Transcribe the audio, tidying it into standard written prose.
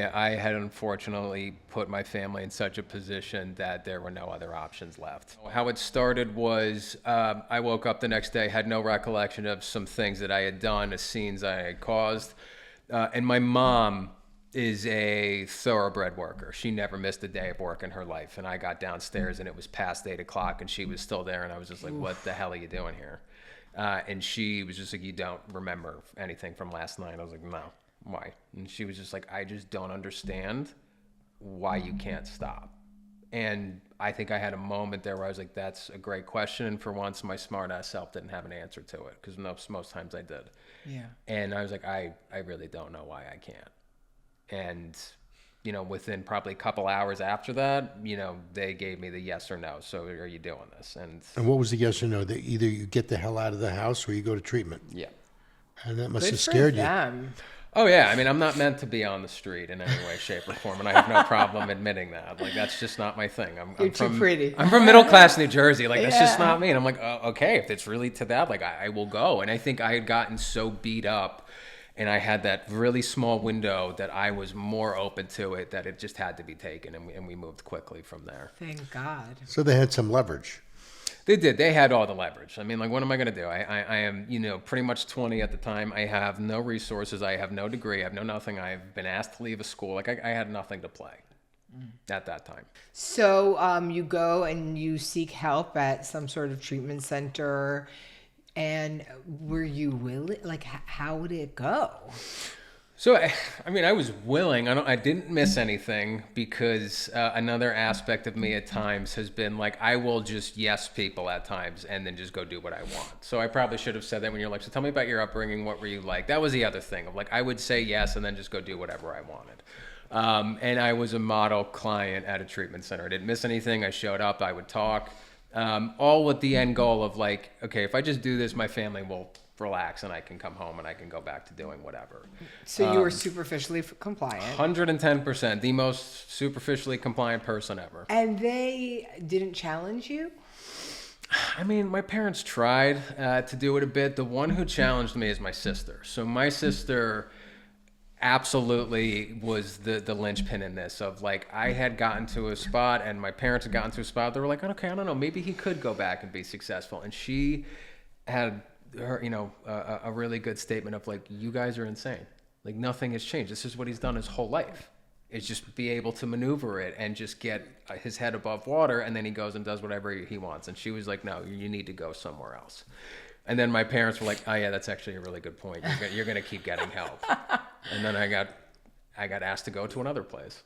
Yeah, I had unfortunately put my family in such a position that there were no other options left. How it started was I woke up the next day, had no recollection of some things that I had done, the scenes I had caused. And my mom is a thoroughbred worker. She never missed a day of work in her life. And I got downstairs and it was past 8 o'clock and she was still there. And I was just like, what the hell are you doing here? And she was just like, you don't remember anything from last night? I was like, no. Why? And she was just like, I just don't understand why you can't stop. And I think I had a moment there where I was like, that's a great question. And for once, my smart ass self didn't have an answer to it, because most times I did. Yeah. And I was like, I really don't know why I can't. And, within probably a couple hours after that, they gave me the yes or no. So are you doing this? And what was the yes or no? That either you get the hell out of the house or you go to treatment. Yeah. And that must Good have for scared you. them. Oh yeah, I mean, I'm not meant to be on the street in any way, shape, or form, and I have no problem admitting that. Like, that's just not my thing. You're too pretty. I'm from middle class New Jersey. Like, that's just Yeah. not me. And I'm like, okay, if it's really to that, like, I will go. And I think I had gotten so beat up, and I had that really small window that I was more open to it, that it just had to be taken, and we moved quickly from there. Thank God. So they had some leverage. They did. They had all the leverage. I mean, like, what am I going to do? I am, pretty much 20 at the time. I have no resources. I have no degree. I have no nothing. I've been asked to leave a school. Like, I had nothing to play at that time. So you go and you seek help at some sort of treatment center. And were you willing? Like, how would it go? So, I was willing. I didn't miss anything, because another aspect of me at times has been like, I will just yes people at times and then just go do what I want. So I probably should have said that when you're like, so tell me about your upbringing. What were you like? That was the other thing of like, I would say yes and then just go do whatever I wanted. And I was a model client at a treatment center. I didn't miss anything. I showed up. I would talk. All with the end goal of like, okay, if I just do this, my family will relax and I can come home and I can go back to doing whatever. So you were superficially compliant. 110%, the most superficially compliant person ever. And they didn't challenge you? I mean, my parents tried to do it a bit. The one who challenged me is my sister. So my sister absolutely was the linchpin in this, of like, I had gotten to a spot and my parents had gotten to a spot. They were like, okay, I don't know, maybe he could go back and be successful. And she had her, a really good statement of like, you guys are insane. Like, nothing has changed. This is what he's done his whole life. Is just be able to maneuver it and just get his head above water, and then he goes and does whatever he wants. And she was like, no, you need to go somewhere else. And then my parents were like, oh yeah, that's actually a really good point. You're going to keep getting help. And then I got asked to go to another place.